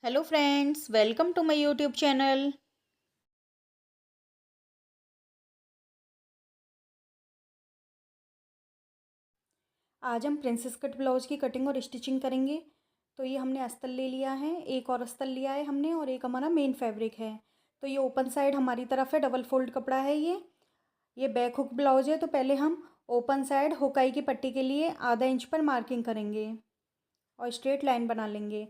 Hello friends, welcome to my YouTube channel. आज हम princess cut blouse की cutting और स्टिचिंग करेंगे। तो ये हमने अस्तर ले लिया है, एक और अस्तर लिया है हमने, और एक हमारा मेन फैब्रिक है। तो ये ओपन साइड हमारी तरफ है, डबल फोल्ड कपड़ा है ये बैक हुक ब्लाउज है। तो पहले हम ओपन साइड हुकाई की पट्टी के लिए आधा इंच पर मार्किंग करेंगे और स्ट्रेट लाइन बना लेंगे।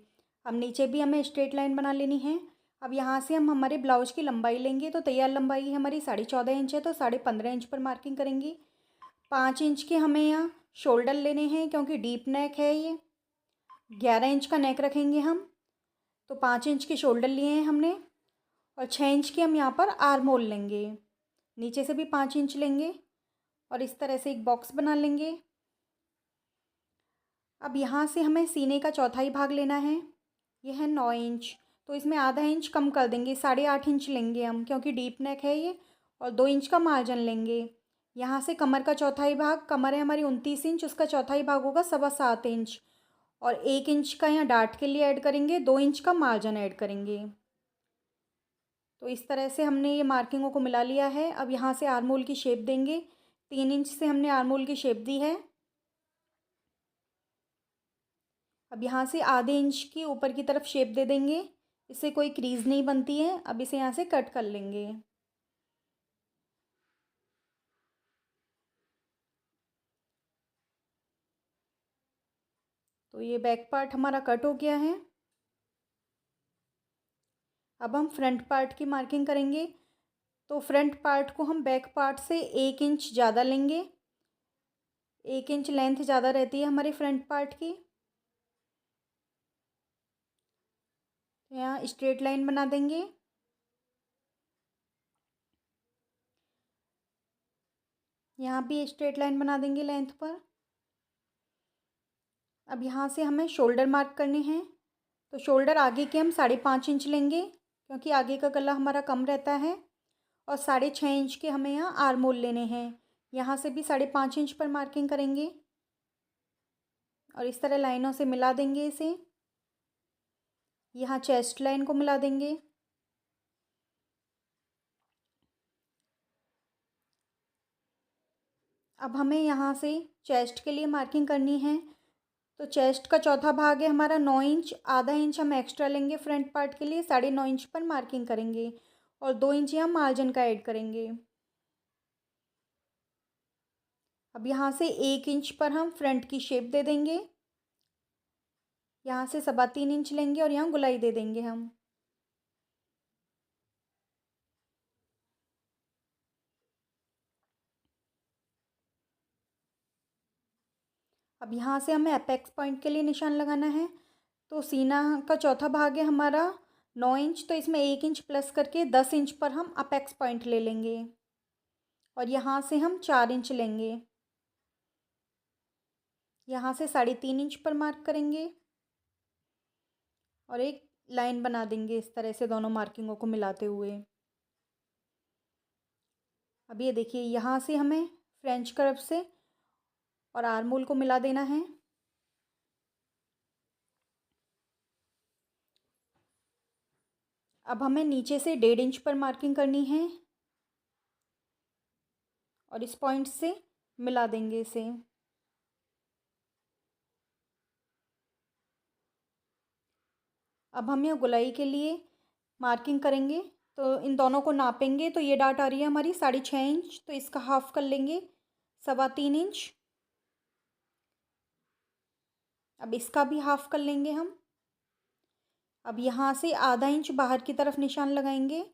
अब नीचे भी हमें स्ट्रेट लाइन बना लेनी है। अब यहाँ से हम हमारे ब्लाउज की लंबाई लेंगे। तो तैयार लंबाई है हमारी 14.5 इंच है, तो 15.5 इंच पर मार्किंग करेंगी। 5 इंच के हमें यहाँ शोल्डर लेने हैं, क्योंकि डीप नेक है ये। 11 इंच का नेक रखेंगे हम। तो 5 इंच के शोल्डर लिए हैं हमने, और 6 इंच की हम यहाँ पर आर्म होल लेंगे। नीचे से भी 5 इंच लेंगे और इस तरह से एक बॉक्स बना लेंगे। अब यहाँ से हमें सीने का चौथाई भाग लेना है। यह है 9 इंच, तो इसमें आधा इंच कम कर देंगे, 8.5 इंच लेंगे हम, क्योंकि डीप नेक है ये। और 2 इंच का मार्जिन लेंगे। यहाँ से कमर का चौथाई भाग, कमर है हमारी 29 इंच, उसका चौथाई भाग होगा 7.25 इंच। और 1 इंच का यहाँ डार्ट के लिए ऐड करेंगे, 2 इंच का मार्जिन ऐड करेंगे। तो इस तरह से हमने ये मार्किंगों को मिला लिया है। अब यहाँ से आर्म होल की शेप देंगे। 3 इंच से हमने आर्म होल की शेप दी है। अब यहाँ से आधे इंच की ऊपर की तरफ शेप दे देंगे। इससे कोई क्रीज नहीं बनती है। अब इसे यहाँ से कट कर लेंगे। तो ये बैक पार्ट हमारा कट हो गया है। अब हम फ्रंट पार्ट की मार्किंग करेंगे। तो फ्रंट पार्ट को हम बैक पार्ट से 1 इंच ज़्यादा लेंगे। 1 इंच लेंथ ज़्यादा रहती है हमारे फ्रंट पार्ट की। तो यहाँ स्ट्रेट लाइन बना देंगे। यहाँ भी स्ट्रेट लाइन बना देंगे लेंथ पर। अब यहाँ से हमें शोल्डर मार्क करने हैं। तो शोल्डर आगे के हम 5.5 इंच लेंगे, क्योंकि आगे का गला हमारा कम रहता है। और 6.5 इंच के हमें यहाँ आर्म होल लेने हैं। यहाँ से भी 5.5 इंच पर मार्किंग करेंगे और इस तरह लाइनों से मिला देंगे इसे। यहाँ चेस्ट लाइन को मिला देंगे। अब हमें यहाँ से चेस्ट के लिए मार्किंग करनी है। तो चेस्ट का चौथा भाग है हमारा 9 इंच, आधा इंच हम एक्स्ट्रा लेंगे फ्रंट पार्ट के लिए, 9.5 इंच पर मार्किंग करेंगे। और 2 इंच यहाँ मार्जिन का ऐड करेंगे। अब यहाँ से 1 इंच पर हम फ्रंट की शेप दे देंगे। यहाँ से 3.25 इंच लेंगे और यहाँ गुलाई दे देंगे हम। अब यहाँ से हमें अपेक्स पॉइंट के लिए निशान लगाना है। तो सीना का चौथा भाग है हमारा 9 इंच, तो इसमें 1 इंच प्लस करके 10 इंच पर हम अपेक्स पॉइंट ले लेंगे। और यहाँ से हम 4 इंच लेंगे। यहाँ से 3.5 इंच पर मार्क करेंगे और एक लाइन बना देंगे इस तरह से दोनों मार्किंगों को मिलाते हुए। अब ये देखिए, यहाँ से हमें फ्रेंच कर्व से और आर्म होल को मिला देना है। अब हमें नीचे से 1.5 इंच पर मार्किंग करनी है और इस पॉइंट से मिला देंगे इसे। अब हम यहाँ गुलाई के लिए मार्किंग करेंगे। तो इन दोनों को नापेंगे। तो ये डाट आ रही है हमारी 6.5 इंच, तो इसका हाफ कर लेंगे, 3.25 इंच। अब इसका भी हाफ कर लेंगे हम। अब यहाँ से आधा इंच बाहर की तरफ निशान लगाएंगे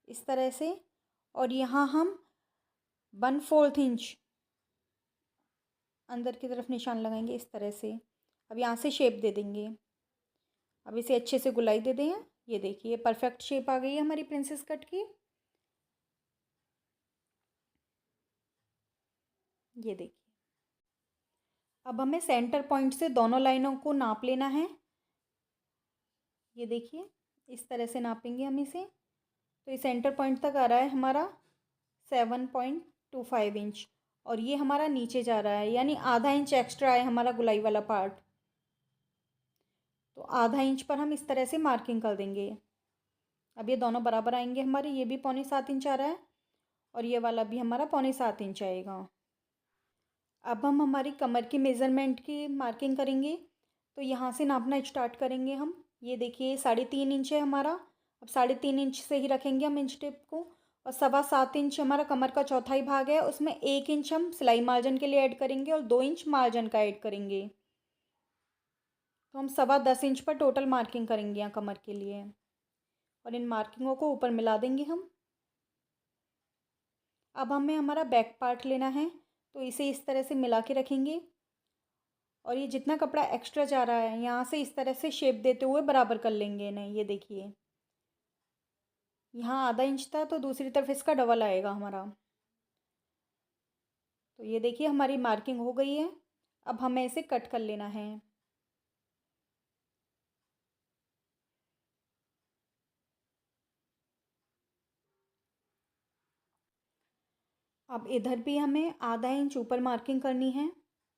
इस तरह से। और यहाँ हम 1/4 इंच अंदर की तरफ निशान लगाएंगे इस तरह से। अब यहाँ से शेप दे देंगे। अब इसे अच्छे से गुलाई दे दें। ये देखिए, परफेक्ट शेप आ गई है हमारी प्रिंसेस कट की। ये देखिए, अब हमें सेंटर पॉइंट से दोनों लाइनों को नाप लेना है। ये देखिए, इस तरह से नापेंगे हम इसे। तो ये सेंटर पॉइंट तक आ रहा है हमारा 7.25 इंच। और ये हमारा नीचे जा रहा है, यानी आधा इंच एक्स्ट्रा है हमारा गुलाई वाला पार्ट। तो आधा इंच पर हम इस तरह से मार्किंग कर देंगे। अब ये दोनों बराबर आएंगे हमारे, ये भी पौने 7 इंच आ रहा है और ये वाला भी हमारा 7.25 इंच आएगा। अब हम हमारी कमर की मेज़रमेंट की मार्किंग करेंगे। तो यहाँ से नापना स्टार्ट करेंगे हम। ये देखिए 3.5 इंच है हमारा। अब 3.5 इंच से ही रखेंगे हम इंच टेप को। और 7.25 इंच हमारा कमर का चौथाई भाग है, उसमें 1 इंच हम सिलाई मार्जिन के लिए ऐड करेंगे और 2 इंच मार्जिन का ऐड करेंगे। तो हम 10.25 इंच पर टोटल मार्किंग करेंगे यहाँ कमर के लिए। और इन मार्किंगों को ऊपर मिला देंगे हम। अब हमें हमारा बैक पार्ट लेना है, तो इसे इस तरह से मिला के रखेंगे। और ये जितना कपड़ा एक्स्ट्रा जा रहा है यहाँ से इस तरह से शेप देते हुए बराबर कर लेंगे इन्हें। ये देखिए यहाँ आधा इंच था, तो दूसरी तरफ इसका डबल आएगा हमारा। तो ये देखिए हमारी मार्किंग हो गई है। अब हमें इसे कट कर लेना है। अब इधर भी हमें आधा इंच ऊपर मार्किंग करनी है।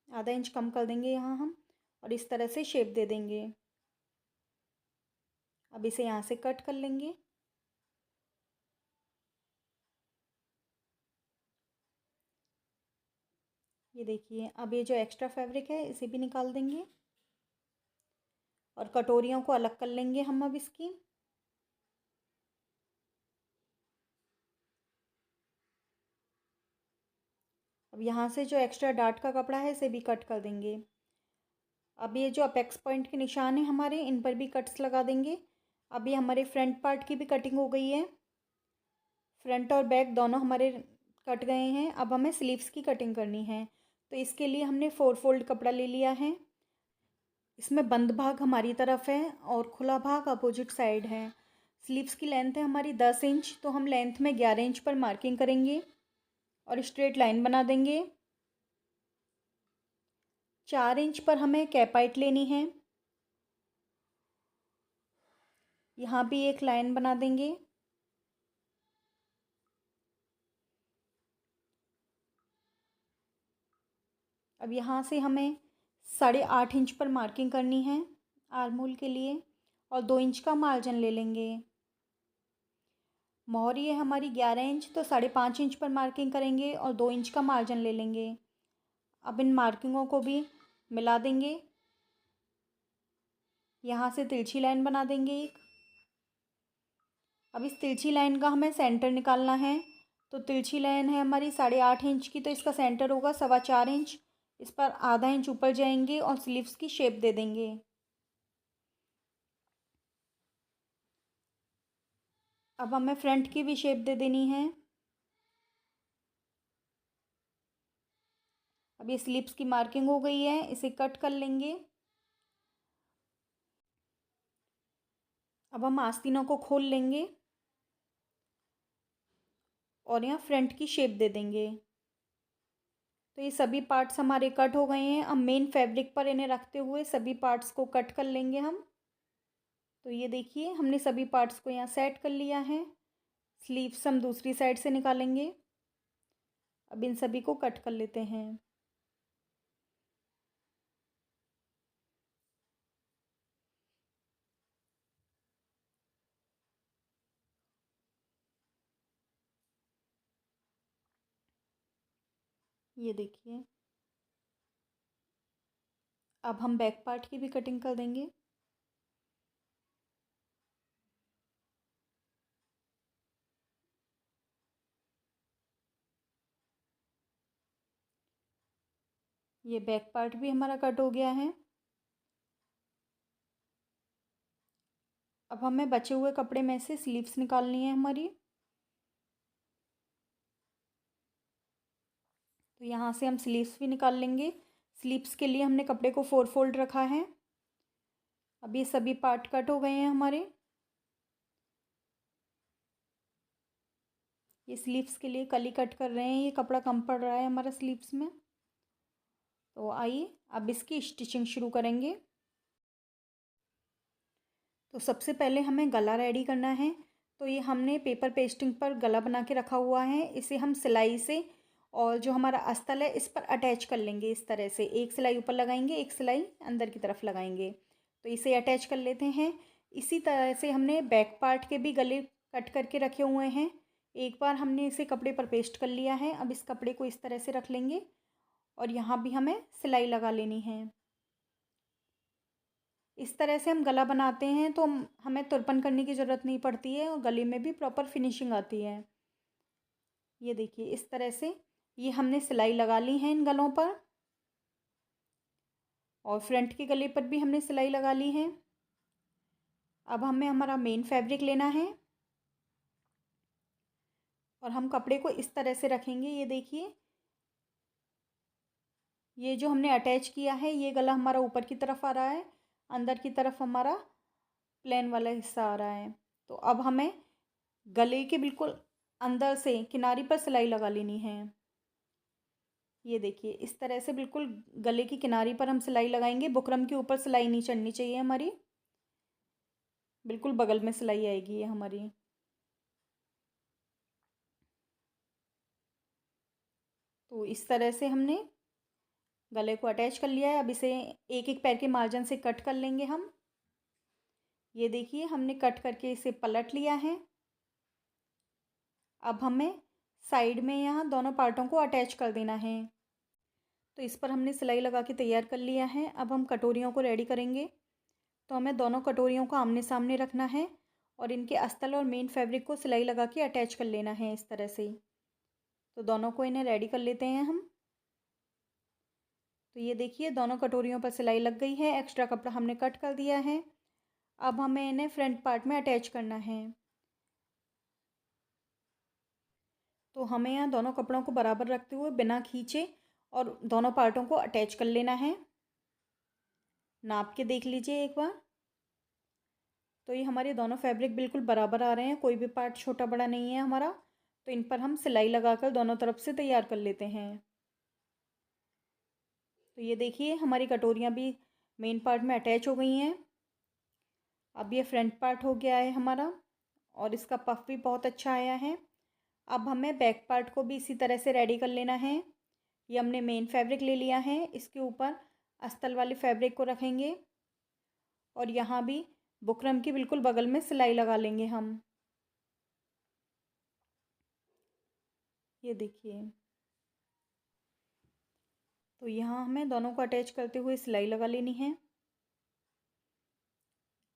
आधा इंच कम कर देंगे यहाँ हम और इस तरह से शेप दे देंगे। अब इसे यहाँ से कट कर लेंगे। ये देखिए अब ये जो एक्स्ट्रा फैब्रिक है इसे भी निकाल देंगे और कटोरियों को अलग कर लेंगे हम अब इसकी। अब यहाँ से जो एक्स्ट्रा डार्ट का कपड़ा है इसे भी कट कर देंगे। अब ये जो अपेक्स पॉइंट के निशान हैं हमारे, इन पर भी कट्स लगा देंगे। अब ये हमारे फ्रंट पार्ट की भी कटिंग हो गई है। फ्रंट और बैक दोनों हमारे कट गए हैं। अब हमें स्लीव्स की कटिंग करनी है। तो इसके लिए हमने 4 फोल्ड कपड़ा ले लिया है। इसमें बंद भाग हमारी तरफ है और खुला भाग अपोजिट साइड है। स्लीव्स की लेंथ है हमारी 10 इंच, तो हम लेंथ में 11 इंच पर मार्किंग करेंगे और स्ट्रेट लाइन बना देंगे। 4 इंच पर हमें कैपाइट लेनी है। यहाँ भी एक लाइन बना देंगे। अब यहाँ से हमें 8.5 इंच पर मार्किंग करनी है आर्म होल के लिए और 2 इंच का मार्जिन ले लेंगे। मोहरी है हमारी 11 इंच, तो 5.5 इंच पर मार्किंग करेंगे और 2 इंच का मार्जिन ले लेंगे। अब इन मार्किंगों को भी मिला देंगे। यहाँ से तिरछी लाइन बना देंगे एक। अब इस तिरछी लाइन का हमें सेंटर निकालना है। तो तिरछी लाइन है हमारी 8.5 इंच की, तो इसका सेंटर होगा 4.25 इंच। इस पर आधा इंच ऊपर जाएंगे और स्लीव्स की शेप दे देंगे। अब हमें फ्रंट की भी शेप दे देनी है। अब ये स्लीव्स की मार्किंग हो गई है, इसे कट कर लेंगे। अब हम आस्तीनों को खोल लेंगे और यहाँ फ्रंट की शेप दे देंगे। तो ये सभी पार्ट्स हमारे कट हो गए हैं। अब मेन फैब्रिक पर इन्हें रखते हुए सभी पार्ट्स को कट कर लेंगे हम। तो ये देखिए हमने सभी पार्ट्स को यहाँ सेट कर लिया है। स्लीव्स हम दूसरी साइड से निकालेंगे। अब इन सभी को कट कर लेते हैं। ये देखिए अब हम बैक पार्ट की भी कटिंग कर देंगे। ये बैक पार्ट भी हमारा कट हो गया है। अब हमें बचे हुए कपड़े में से स्लीव्स निकालनी है हमारी। तो यहाँ से हम स्लीव्स भी निकाल लेंगे। स्लीव्स के लिए हमने कपड़े को 4 फोल्ड रखा है। अब ये सभी पार्ट कट हो गए हैं हमारे। ये स्लीव्स के लिए कली कट कर रहे हैं, ये कपड़ा कम पड़ रहा है हमारा स्लीव्स में। तो आइए अब इसकी स्टिचिंग शुरू करेंगे। तो सबसे पहले हमें गला रेडी करना है। तो ये हमने पेपर पेस्टिंग पर गला बना के रखा हुआ है। इसे हम सिलाई से और जो हमारा अस्तर है इस पर अटैच कर लेंगे। इस तरह से एक सिलाई ऊपर लगाएंगे, एक सिलाई अंदर की तरफ लगाएंगे। तो इसे अटैच कर लेते हैं। इसी तरह से हमने बैक पार्ट के भी गले कट करके रखे हुए हैं। एक बार हमने इसे कपड़े पर पेस्ट कर लिया है। अब इस कपड़े को इस तरह से रख लेंगे और यहाँ भी हमें सिलाई लगा लेनी है। इस तरह से हम गला बनाते हैं तो हमें तुरपन करने की ज़रूरत नहीं पड़ती है और गले में भी प्रॉपर फिनिशिंग आती है। ये देखिए इस तरह से ये हमने सिलाई लगा ली है इन गलों पर, और फ्रंट के गले पर भी हमने सिलाई लगा ली है। अब हमें हमारा मेन फैब्रिक लेना है और हम कपड़े को इस तरह से रखेंगे। ये देखिए, ये जो हमने अटैच किया है ये गला हमारा ऊपर की तरफ आ रहा है, अंदर की तरफ हमारा प्लेन वाला हिस्सा आ रहा है। तो अब हमें गले के बिल्कुल अंदर से किनारी पर सिलाई लगा लेनी है। ये देखिए इस तरह से बिल्कुल गले की किनारी पर हम सिलाई लगाएंगे। बुकरम के ऊपर सिलाई नहीं चढ़नी चाहिए हमारी, बिल्कुल बगल में सिलाई आएगी ये हमारी। तो इस तरह से हमने गले को अटैच कर लिया है। अब इसे एक एक पैर के मार्जिन से कट कर लेंगे हम। ये देखिए हमने कट करके इसे पलट लिया है। अब हमें साइड में यहाँ दोनों पार्टों को अटैच कर देना है। तो इस पर हमने सिलाई लगा के तैयार कर लिया है। अब हम कटोरियों को रेडी करेंगे। तो हमें दोनों कटोरियों को आमने सामने रखना है और इनके अस्तर और मेन फैब्रिक को सिलाई लगा के अटैच कर लेना है इस तरह से। तो दोनों को इन्हें रेडी कर लेते हैं हम। तो ये देखिए दोनों कटोरियों पर सिलाई लग गई है, एक्स्ट्रा कपड़ा हमने कट कर दिया है। अब हमें इन्हें फ्रंट पार्ट में अटैच करना है। तो हमें यहाँ दोनों कपड़ों को बराबर रखते हुए बिना खींचे और दोनों पार्टों को अटैच कर लेना है। नाप के देख लीजिए एक बार। तो ये हमारे दोनों फैब्रिक बिल्कुल बराबर आ रहे हैं, कोई भी पार्ट छोटा बड़ा नहीं है हमारा। तो इन पर हम सिलाई लगाकर दोनों तरफ से तैयार कर लेते हैं। तो ये देखिए हमारी कटोरियाँ भी मेन पार्ट में अटैच हो गई हैं। अब ये फ्रंट पार्ट हो गया है हमारा और इसका पफ भी बहुत अच्छा आया है। अब हमें बैक पार्ट को भी इसी तरह से रेडी कर लेना है। ये हमने मेन फैब्रिक ले लिया है, इसके ऊपर अस्तर वाले फैब्रिक को रखेंगे और यहाँ भी बुकरम के बिल्कुल बगल में सिलाई लगा लेंगे हम। ये देखिए, तो यहाँ हमें दोनों को अटैच करते हुए सिलाई लगा लेनी है।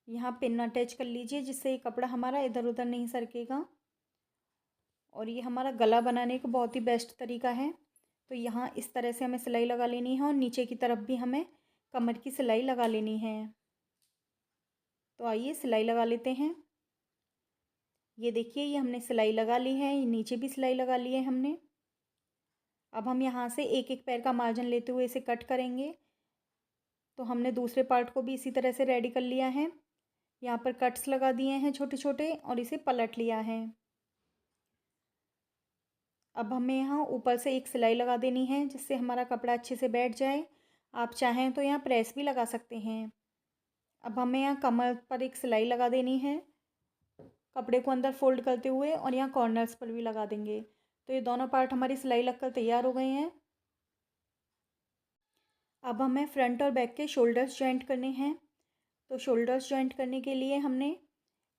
यहाँ पिन अटैच कर लीजिए जिससे ये कपड़ा हमारा इधर उधर नहीं सरकेगा। और ये हमारा गला बनाने का बहुत ही बेस्ट तरीका है। तो यहाँ इस तरह से हमें सिलाई लगा लेनी है और नीचे की तरफ भी हमें कमर की सिलाई लगा लेनी है। तो आइए सिलाई लगा लेते हैं। ये देखिए ये हमने सिलाई लगा ली है, ये नीचे भी सिलाई लगा ली है हमने। अब हम यहाँ से एक एक पैर का मार्जिन लेते हुए इसे कट करेंगे। तो हमने दूसरे पार्ट को भी इसी तरह से रेडी कर लिया है। यहाँ पर कट्स लगा दिए हैं छोटे छोटे और इसे पलट लिया है। अब हमें यहाँ ऊपर से एक सिलाई लगा देनी है जिससे हमारा कपड़ा अच्छे से बैठ जाए। आप चाहें तो यहाँ प्रेस भी लगा सकते हैं। अब हमें यहाँ कमर पर एक सिलाई लगा देनी है, कपड़े को अंदर फोल्ड करते हुए, और यहाँ कॉर्नर्स पर भी लगा देंगे। तो ये दोनों पार्ट हमारी सिलाई लगकर तैयार हो गए हैं। अब हमें फ्रंट और बैक के शोल्डर्स जॉइंट करने हैं। तो शोल्डर्स जॉइंट करने के लिए हमने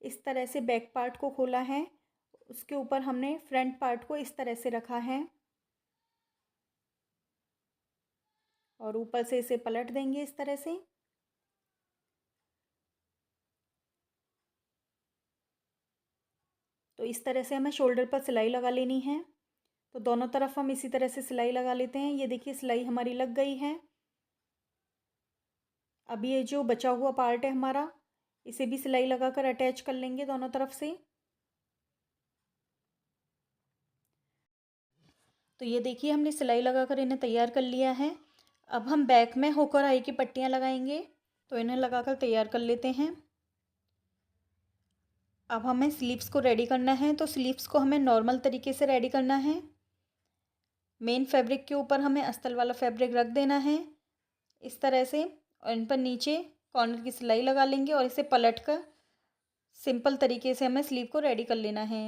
इस तरह से बैक पार्ट को खोला है, उसके ऊपर हमने फ्रंट पार्ट को इस तरह से रखा है और ऊपर से इसे पलट देंगे इस तरह से। तो इस तरह से हमें शोल्डर पर सिलाई लगा लेनी है। तो दोनों तरफ हम इसी तरह से सिलाई लगा लेते हैं। ये देखिए सिलाई हमारी लग गई है। अब ये जो बचा हुआ पार्ट है हमारा, इसे भी सिलाई लगाकर अटैच कर लेंगे दोनों तरफ से। तो ये देखिए हमने सिलाई लगाकर इन्हें तैयार कर लिया है। अब हम बैक में हुक और आई की पट्टियाँ लगाएंगे। तो इन्हें लगाकर तैयार कर लेते हैं। अब हमें स्लीव्स को रेडी करना है। तो स्लीव्स को हमें नॉर्मल तरीके से रेडी करना है। मेन फैब्रिक के ऊपर हमें अस्तर वाला फैब्रिक रख देना है इस तरह से, और इन पर नीचे कॉर्नर की सिलाई लगा लेंगे और इसे पलट कर सिंपल तरीके से हमें स्लीव को रेडी कर लेना है।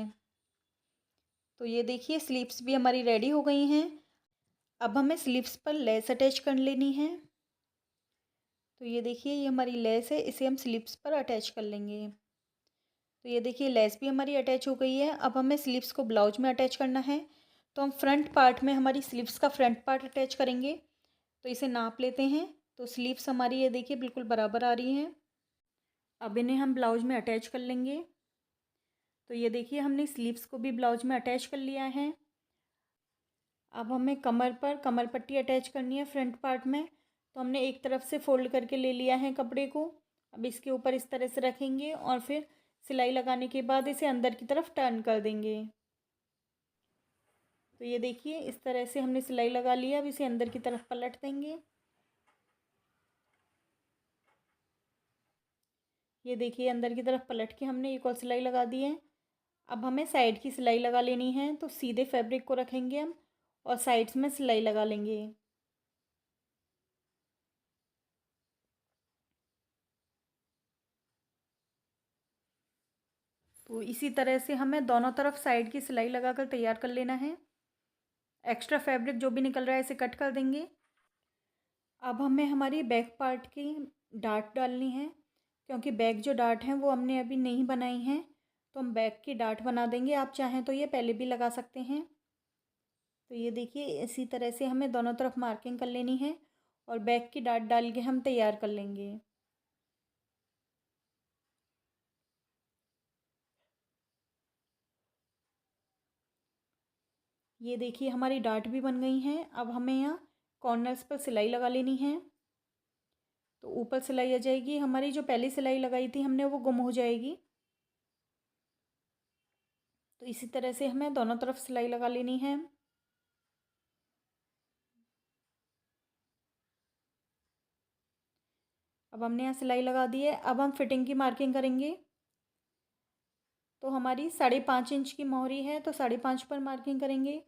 तो ये देखिए स्लीव्स भी हमारी रेडी हो गई हैं। अब हमें स्लीव्स पर लेस अटैच कर लेनी है। तो ये देखिए ये हमारी लेस है, इसे हम स्लीव्स पर अटैच कर लेंगे। तो ये देखिए लेस भी हमारी अटैच हो गई है। अब हमें स्लीव्स को ब्लाउज में अटैच करना है। तो हम फ्रंट पार्ट में हमारी स्लीव्स का फ्रंट पार्ट अटैच करेंगे। तो इसे नाप लेते हैं। तो स्लीव्स हमारी ये देखिए बिल्कुल बराबर आ रही हैं। अब इन्हें हम ब्लाउज में अटैच कर लेंगे। तो ये देखिए हमने स्लीव्स को भी ब्लाउज में अटैच कर लिया है। अब हमें कमर पर कमर पट्टी अटैच करनी है फ्रंट पार्ट में। तो हमने एक तरफ से फोल्ड करके ले लिया है कपड़े को। अब इसके ऊपर इस तरह से रखेंगे और फिर सिलाई लगाने के बाद इसे अंदर की तरफ टर्न कर देंगे। तो ये देखिए इस तरह से हमने सिलाई लगा लिया। अब इसे अंदर की तरफ पलट देंगे। ये देखिए अंदर की तरफ पलट के हमने एक और सिलाई लगा दी है। अब हमें साइड की सिलाई लगा लेनी है। तो सीधे फैब्रिक को रखेंगे हम और साइड्स में सिलाई लगा लेंगे। तो इसी तरह से हमें दोनों तरफ साइड की सिलाई लगाकर तैयार कर लेना है। एक्स्ट्रा फैब्रिक जो भी निकल रहा है इसे कट कर देंगे। अब हमें हमारी बैक पार्ट की डाट डालनी है, क्योंकि बैक जो डाट हैं वो हमने अभी नहीं बनाई हैं। तो हम बैक की डाट बना देंगे। आप चाहें तो ये पहले भी लगा सकते हैं। तो ये देखिए इसी तरह से हमें दोनों तरफ मार्किंग कर लेनी है और बैक की डाट डाल के हम तैयार कर लेंगे। ये देखिए हमारी डाट भी बन गई हैं। अब हमें यहाँ कॉर्नर्स पर सिलाई लगा लेनी है। तो ऊपर सिलाई आ जाएगी, हमारी जो पहली सिलाई लगाई थी हमने वो गुम हो जाएगी। तो इसी तरह से हमें दोनों तरफ सिलाई लगा लेनी है। अब हमने यहाँ सिलाई लगा दी है। अब हम फिटिंग की मार्किंग करेंगे। तो हमारी 5.5 इंच की मोहरी है, तो 5.5 पर मार्किंग करेंगे।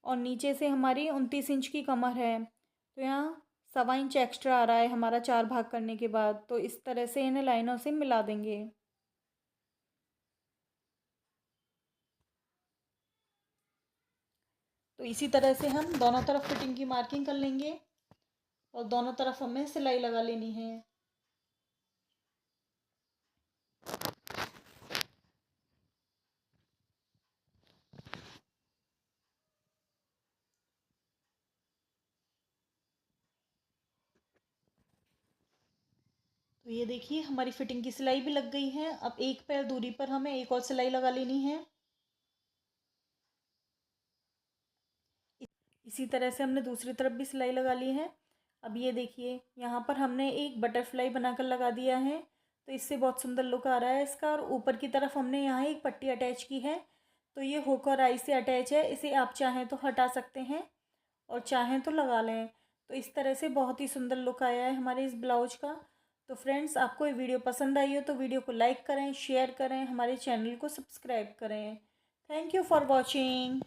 और नीचे से हमारी 29 इंच की कमर है, तो यहाँ 1.25 इंच एक्स्ट्रा आ रहा है हमारा 4 भाग करने के बाद। तो इस तरह से इन्हें लाइनों से मिला देंगे। तो इसी तरह से हम दोनों तरफ फिटिंग की मार्किंग कर लेंगे और दोनों तरफ हमें सिलाई लगा लेनी है। तो ये देखिए हमारी फिटिंग की सिलाई भी लग गई है। अब एक पैर दूरी पर हमें एक और सिलाई लगा लेनी है। इसी तरह से हमने दूसरी तरफ भी सिलाई लगा ली है। अब ये देखिए यहाँ पर हमने एक बटरफ्लाई बनाकर लगा दिया है। तो इससे बहुत सुंदर लुक आ रहा है इसका। और ऊपर की तरफ हमने यहाँ एक पट्टी अटैच की है। तो ये हुक और आई से अटैच है। इसे आप चाहें तो हटा सकते हैं और चाहें तो लगा लें। तो इस तरह से बहुत ही सुंदर लुक आया है हमारे इस ब्लाउज का। तो फ्रेंड्स आपको ये वीडियो पसंद आई हो तो वीडियो को लाइक करें, शेयर करें, हमारे चैनल को सब्सक्राइब करें। Thank you for watching.